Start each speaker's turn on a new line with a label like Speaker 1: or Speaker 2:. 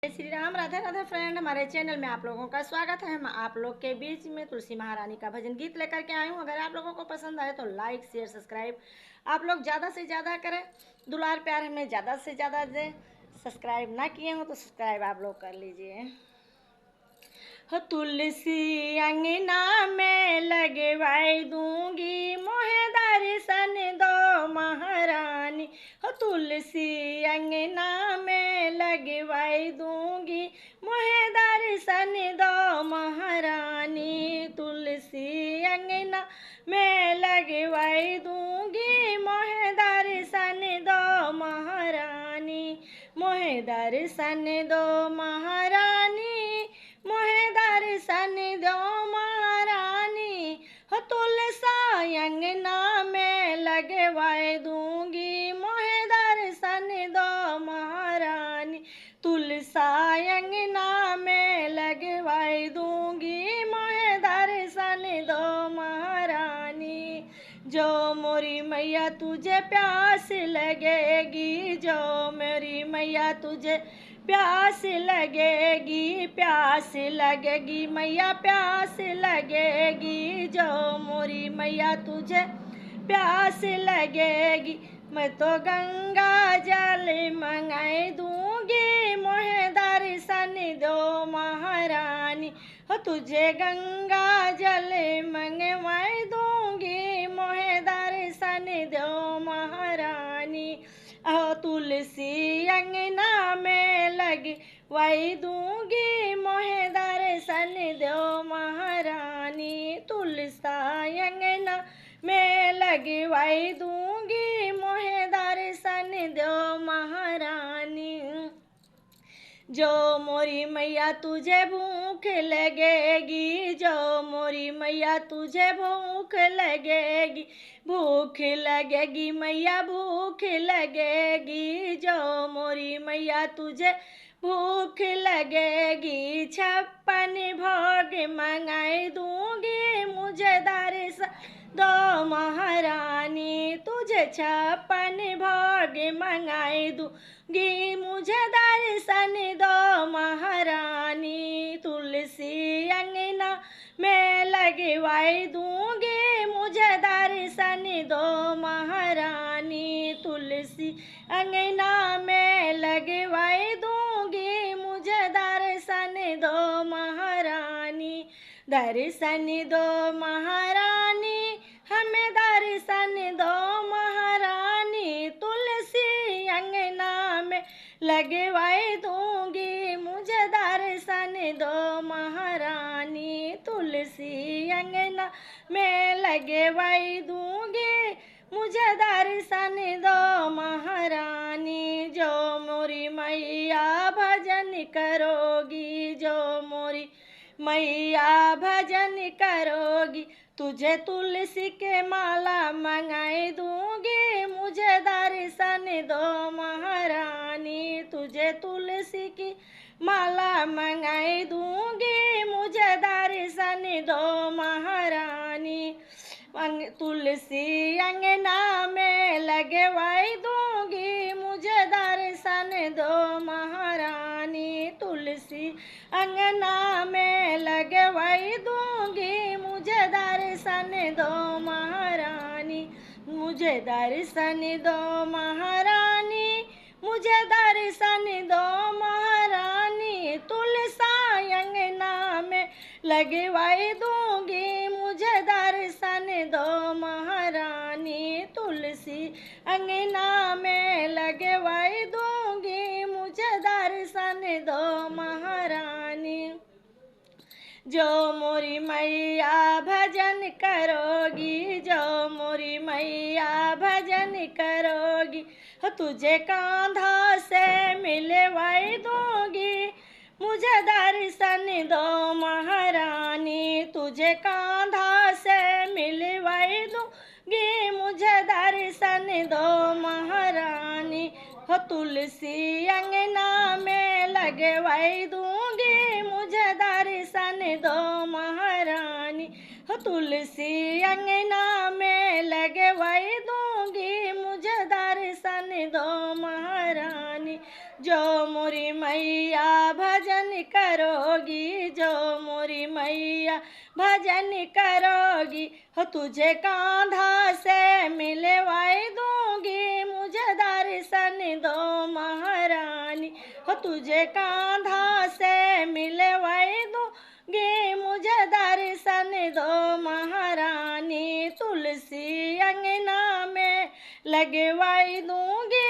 Speaker 1: जय श्री राम। राधे राधे फ्रेंड, हमारे चैनल में आप लोगों का स्वागत है। हम आप लोग के बीच में तुलसी महारानी का भजन गीत लेकर के आई हूँ। अगर आप लोगों को पसंद आए तो लाइक शेयर सब्सक्राइब आप लोग ज़्यादा से ज़्यादा करें। दुलार प्यार हमें ज़्यादा से ज़्यादा दें। सब्सक्राइब ना किए हो तो सब्सक्राइब आप लोग कर लीजिए। हो तुलसी अंगना में लगवाई दूंगी, मोहे दर्शन दो महारानी। हो तुलसी अंगना में लगवाई दूंगी, मोहे दर्शन दो महारानी। तुलसी अंगना में लगवाई दूंगी, मोहे दर्शन दो महारानी। मोहे दर्शन दो महारानी, मोहे दर्शन दो महारानी। हो तुलसी अंगना में लगवाए दूंगी, मोहे दर्शन दो महारानी। तुलसी अंगना में लगवाए दूंगी, मोहे दर्शन दो महारानी। जो मोरी मैया तुझे प्यास लगेगी, जो मेरी मैया तुझे प्यास लगेगी, प्यास लगेगी मैया प्यास लगेगी। जो मोरी मैया तुझे प्यास लगेगी, मैं तो गंगा जल मंगाई दूंगी, मोहे दर्शन दो महारानी। हो तुझे गंगा जल मंगवाई दूंगी, मोहे दर्शन दो महारानी। तुलसी अंगना में लगवाई दूंगी, मोहे दर्शन दो महारानी। तुलसी अंगना में लगवाई दूंगी, मोहे दर्शन दो महारानी। जो मोरी मैया तुझे भूख लगेगी, जो मोरी मैया तुझे भूख लगेगी, भूख लगेगी मैया भूख लगेगी। जो मोरी मैया तुझे भूख लगेगी, 56 भोग मंगाई दूंगी, मुझे दर्शन दो महारानी। तुझे 56 भोग मंगाई दूंगी, मुझे दर्शन दो महारानी। तुलसी अंगना में लगवाई दूंगी, मुझे दर्शन दो महारानी। तुलसी अंगना में लगवाई दूंगी, मुझे दर्शन दो महारानी। दर्शन दो महारानी, हमें दर्शन दो महारानी। तुलसी अंगना में लगवाई दूंगी, मुझे दर्शन दो महारानी। तुलसी अंगना में लगवाई दूंगी, मुझे दर्शन दो महारानी। जो मोरी मैया भजन करोगी, जो मोरी मैया भजन करोगी, तुझे तुलसी के माला मंगाई दूंगी, मुझे दर्शन दो महारानी। तुझे तुलसी की माला मंगाई दूंगी, मुझे दर्शन दो महारानी। तुलसी अंगना में लगवाई दूंगी, मुझे दर्शन दो महारानी। तुलसी अंगना में लगवाई दूंगी, मुझे दर्शन दो महारानी। मुझे दर्शन दो महारानी, मुझे दर्शन दो महारानी। तुलसी अंगना में लगवाई दूंगी, मुझे दर्शन दो महारानी। तुलसी अंगना में लगवाई दूंगी, मुझे दर्शन दो महारानी। जो मोरी मैया भजन करोगी, जो मोरी मैया भजन करोगी, हो तुझे कांधा से मिलवाई दूंगी, मुझे दर्शन दो महारानी। तुझे कांधा से मिलवाई दूंगी, मुझे दर्शन दो महारानी। हो तुलसी अंगना में लगवाई दूंगी, मुझे दर्शन दो महारानी। हो तुलसी अंगना में लगवाई दूंगी, मुझे दर्शन दो महारानी। जो मोरी मैया भजन करोगी जो मोरी मैया भजन करोगी हो तुझे कांधा से मिलवाई दूंगी मुझे दर्शन दो महारानी हो तुझे कांधा से मिलवाई दूंगी मुझे दर्शन दो महारानी तुलसी अंगना में लगवाई दूंगी